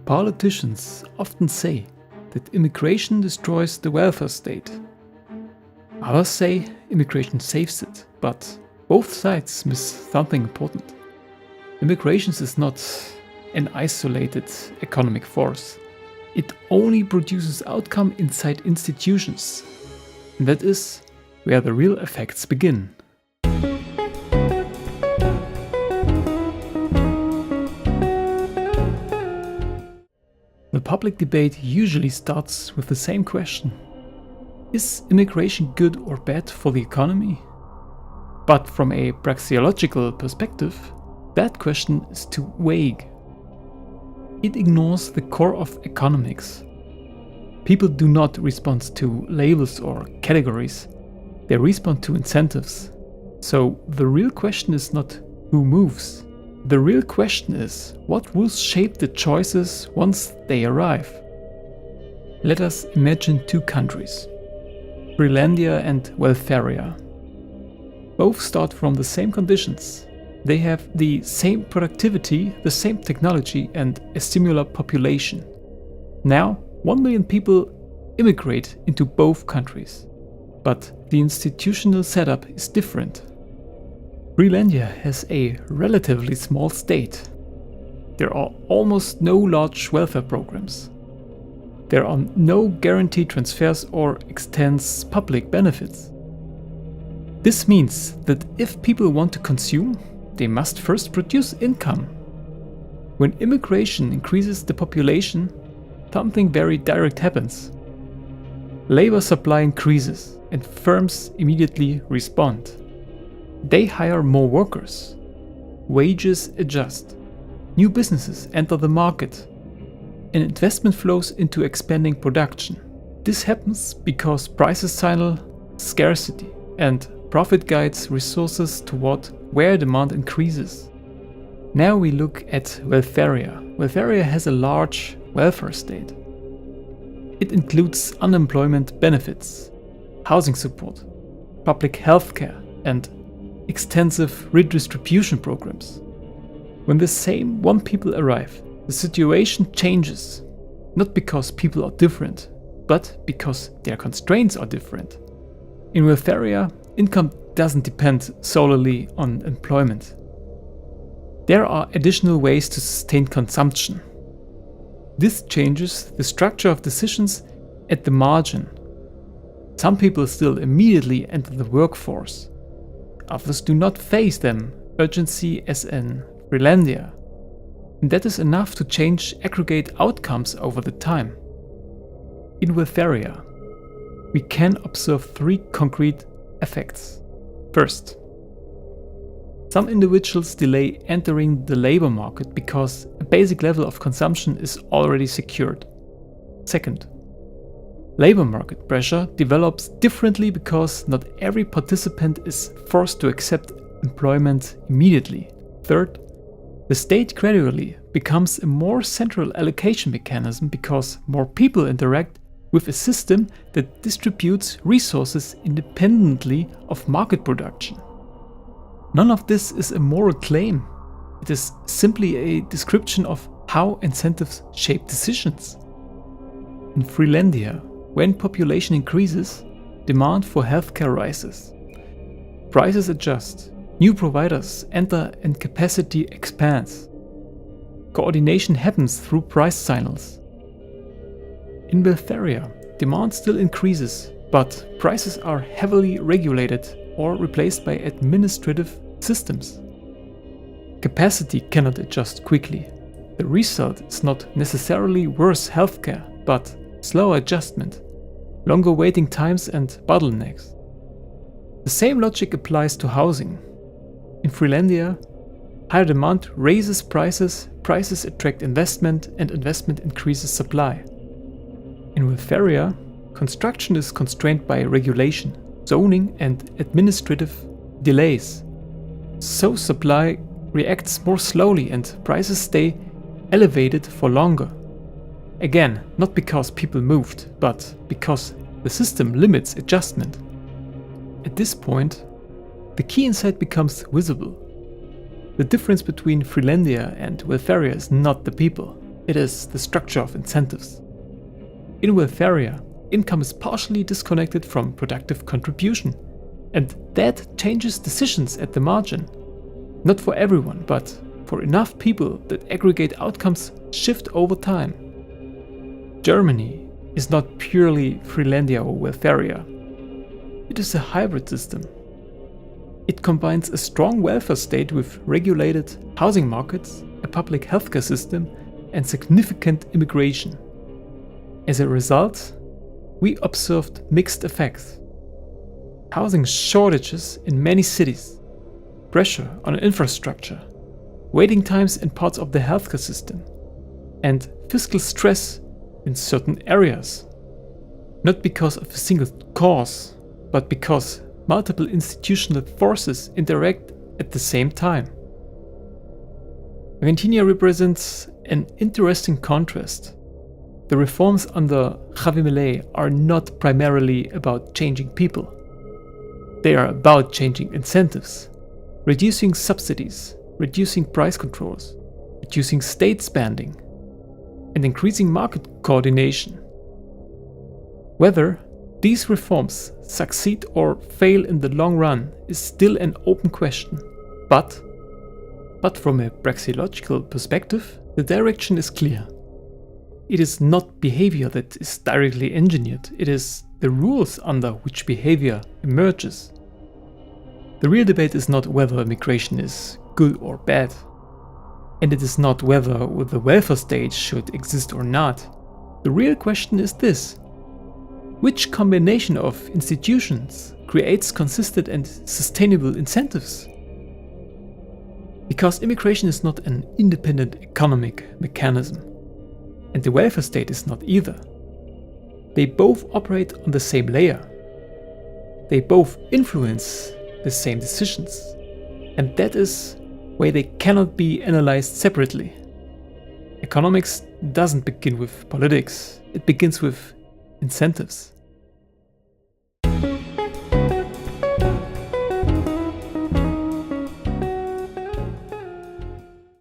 Politicians often say that immigration destroys the welfare state. Others say immigration saves it, but both sides miss something important. Immigration is not an isolated economic force. It only produces outcome inside institutions. And that is where the real effects begin. The public debate usually starts with the same question. Is immigration good or bad for the economy? But from a praxeological perspective, that question is too vague. It ignores the core of economics. People do not respond to labels or categories, they respond to incentives. So the real question is not who moves. The real question is what rules shape the choices once they arrive. Let us imagine two countries, Freelandia and Welfaria. Both start from the same conditions. They have the same productivity, the same technology and a similar population. Now, 1 million people immigrate into both countries. But the institutional setup is different. Freelandia has a relatively small state. There are almost no large welfare programs. There are no guaranteed transfers or extends public benefits. This means that if people want to consume, they must first produce income. When immigration increases the population, something very direct happens. Labor supply increases and firms immediately respond. They hire more workers. Wages adjust. New businesses enter the market. And investment flows into expanding production. This happens because prices signal scarcity and profit guides resources toward where demand increases. Now we look at Welfaria. Welfaria has a large welfare state. It includes unemployment benefits, housing support, public health care, and extensive redistribution programs. When the same one people arrive, the situation changes, not because people are different, but because their constraints are different. In Welfaria, income doesn't depend solely on employment. There are additional ways to sustain consumption. This changes the structure of decisions at the margin. Some people still immediately enter the workforce. Others do not face them urgency as in Freelandia. And that is enough to change aggregate outcomes over the time. In Welfaria, we can observe three concrete effects. First, some individuals delay entering the labor market because a basic level of consumption is already secured. Second, labor market pressure develops differently because not every participant is forced to accept employment immediately. Third, the state gradually becomes a more central allocation mechanism because more people interact with a system that distributes resources independently of market production. None of this is a moral claim. It is simply a description of how incentives shape decisions. In Freelandia, when population increases, demand for healthcare rises. Prices adjust, new providers enter and capacity expands. Coordination happens through price signals. In Welfaria, demand still increases, but prices are heavily regulated or replaced by administrative systems. Capacity cannot adjust quickly. The result is not necessarily worse healthcare, but slower adjustment, longer waiting times and bottlenecks. The same logic applies to housing. In Freelandia, higher demand raises prices, prices attract investment, and investment increases supply. In Welfaria, construction is constrained by regulation, zoning, and administrative delays. So supply reacts more slowly and prices stay elevated for longer. Again, not because people moved, but because the system limits adjustment. At this point, the key insight becomes visible. The difference between Freelandia and Welfaria is not the people. It is the structure of incentives. In welfaria, income is partially disconnected from productive contribution, and that changes decisions at the margin. Not for everyone, but for enough people that aggregate outcomes shift over time. Germany is not purely Freelandia or welfaria. It is a hybrid system. It combines a strong welfare state with regulated housing markets, a public healthcare system, and significant immigration. As a result, we observed mixed effects. Housing shortages in many cities, pressure on infrastructure, waiting times in parts of the healthcare system, and fiscal stress in certain areas. Not because of a single cause, but because multiple institutional forces interact at the same time. Argentina represents an interesting contrast. The reforms under Javier Milei are not primarily about changing people. They are about changing incentives, reducing subsidies, reducing price controls, reducing state spending, and increasing market coordination. Whether these reforms succeed or fail in the long run is still an open question, but from a praxeological perspective, the direction is clear. It is not behavior that is directly engineered, it is the rules under which behavior emerges. The real debate is not whether immigration is good or bad, and it is not whether the welfare state should exist or not. The real question is this: which combination of institutions creates consistent and sustainable incentives? Because immigration is not an independent economic mechanism, and the welfare state is not either. They both operate on the same layer. They both influence the same decisions, and that is why they cannot be analyzed separately. Economics doesn't begin with politics, it begins with incentives.